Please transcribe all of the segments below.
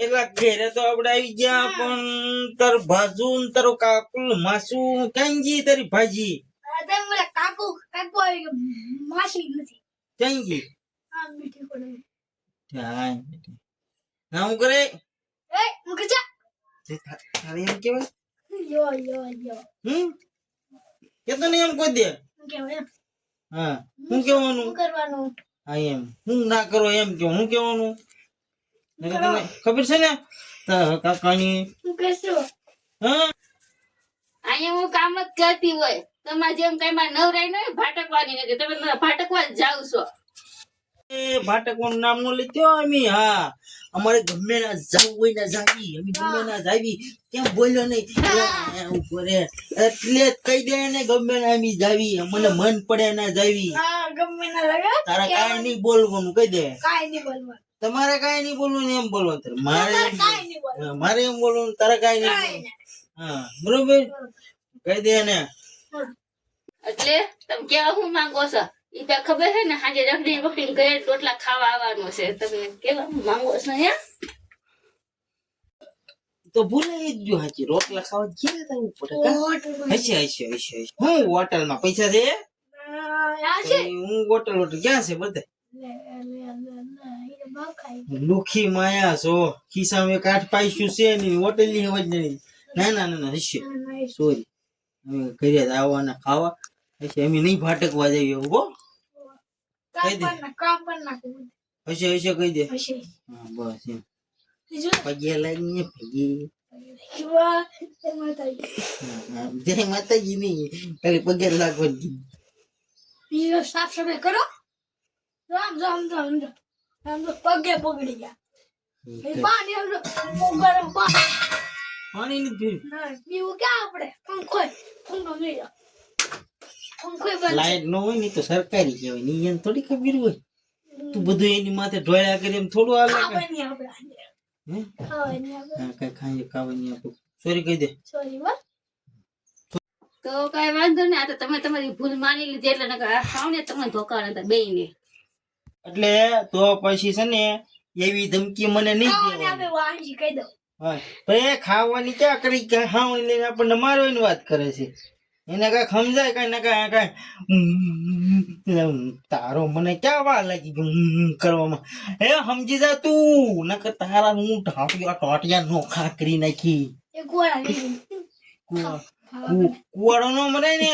એલા ઘેરે તો આપણે આવી ગયા પણ તાર ભાજુ ને તારો કાકુ માસુ ક્યાં તારી ભાજી કાકુ આવી ગયો માસી નથી ક્યાં આ મીઠી પડે ના હું કરે એ મુકે જા તારે એમ કેવાય યો કે તો નહીં એમ કોઈ દે કેવાય હા હું કેવાનું શું કરવાનું હા એમ હું ના કરો એમ કે હું કેવાનું તને ખબર છે ને કાકાની શું કહેશો હા અહીંયા હું કામ જ કરતી હોય તમારે જેમ કઈ માં નવરાઈ નહીં ભાટકવાની નથી તમે ભાટકવા જ જાવ છો એ ભાટકવાનું નામ નો લીધો અમે હા અમારે ગમે ના જવું હોય ને જાવી અમે ગમે ના જાવી કેમ બોલ્યો નહીં ઉપર એટલે જ કહી દે ને ગમે ના અમે જાવી મને મન પડે ના જાવી હા ગમે ના લાગે તારા કાઈ નહીં બોલવાનું કહી દે કાઈ નહીં બોલવાનું તમારે કાઈ નહીં બોલવું ને એમ બોલવાનું કાઈ નહીં બોલવાનું મારે એમ બોલવાનું તારે કાઈ નહીં હા બરોબર કહી દે ને એટલે તમે કેવા હું માંગો છો ઈ તો ખબર છે ને આજે રખડી બકડી ઘરે રોટલા ખાવા આવવાનું છે તમે કેવા હું માંગો છો હે તો ભૂલાઈ જ ગયો હાચી રોટલા ખાવા ગયા તા ઉપર હશે હું હોટલમાં પૈસા છે હું હોટલ ક્યાં છે બધા લુખી માયા છો ખિસ્સામાં કાઠ પાઈશું છે ને હોટલ ની હવજ નહીં ના હશે સોરી અમે ઘરે આવવાના ખાવા હશે અમે નહીં ભાટકવા જઈએ હો કહી દે હશે કહી દે હા બસ એમ પગે લાગીને પગે જય માતાજી નહીં ખાલી પગે લાગવાની સાફ સફાઈ કરો આમ પગે પગડી ગયા પાણી ગરમ પાણી નથી પીવું ક્યાં આપણે પંખો નહીં લાઈટ ન હોય ને તો સરકારી કહેવાય ની એને થોડી ખબર હોય તું બધું એની માથે ઢોળ્યા કરે એમ થોડું હાલે હા કઈ ખાઈ ખાવાની આપું સોરી કહી દે તો કઈ વાંધો નહીં આ તો તમે તમારી ભૂલ માની લીધી એટલે નકર ખાવ ને તમે ધોકા નતા બેયને એટલે તો પછી છે ને એવી ધમકી મને નહીં દેવાની કહી દો હા પણ એ ખાવાની ક્યાં કરી કે ખાવાની લઈને આપણને મારવાની વાત કરે છે એને કઈ સમજાય કઈ ના કઈ તારો મને ક્યાં વાર લાગી ગયું કરવામાં એ સમજી જા તું નકર તારા હું ટોટિયા નોખા કરી નાખી કુવાડો નો મરે ને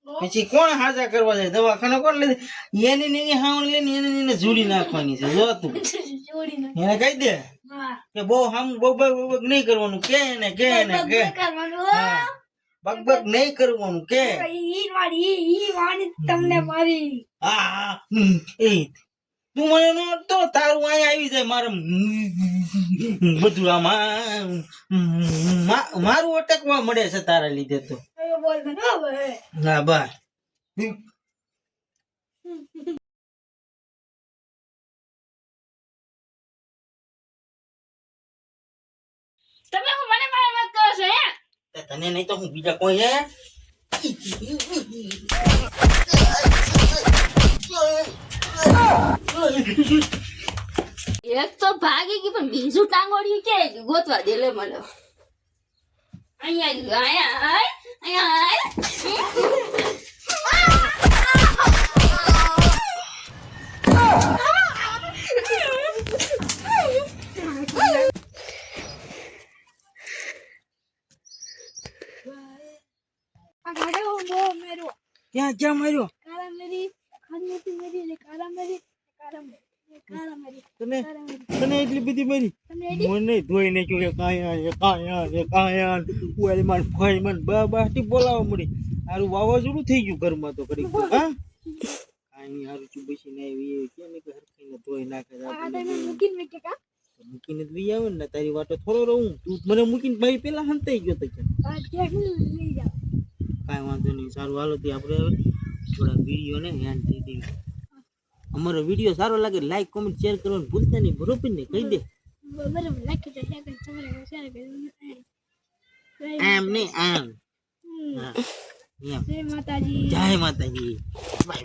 પછી કોણ હાજા કરવા જાય દવાખાને કોણ લે એની હાવણી લઈને એને જોડી નાખવાની છે જો તું એને કહી દે કે બહુ હામ બગ નહીં કરવાનું કે ને કે બગ નહીં કરવાનું કે તમને મારી હા એ તું મને નો તો તારું અહીંયા આવી જાય મારે બધું આમાં મારું અટકવા મળે છે તારા લીધે તો ના બા તમે હું મને મારા વાત કરો છો હે તને નહીં તો હું બીજા કોઈ હે એક તો ભાગી ગઈ પણ બીજું ટાંગોડ્યું કે ગોતવા દે લે મને અહીંયા ક્યાં માર્યો તને એટલી બધી મારી મને ધોઈ નાખ્યું કે કાયા ઓયલમાન ફાઈમાન બાટી બોલાવવા મળી હારું વાવાઝોડું થઈ ગયું ઘરમાં તો કરી હા કાઈ હારું ચુબસી ને આવી કે ને ઘર ખાઈને ધોઈ નાખે મૂકીને જ આવે ને તારી વાતો થોડો રહું તું મને મૂકીને ભાઈ પેલા હંતાઈ ગયો તો કાઈ વાંધો નહીં સારું હાલો થી આપણે થોડા વિડીયો ને ધ્યાન થઈ દેવી અમારો વિડીયો સારો લાગે લાઈક કોમેન્ટ શેર કરવાનું ભૂલતા નહીં બરોબર ને કહી દે આમ નહીં આમ જય માતાજી બાય બાય.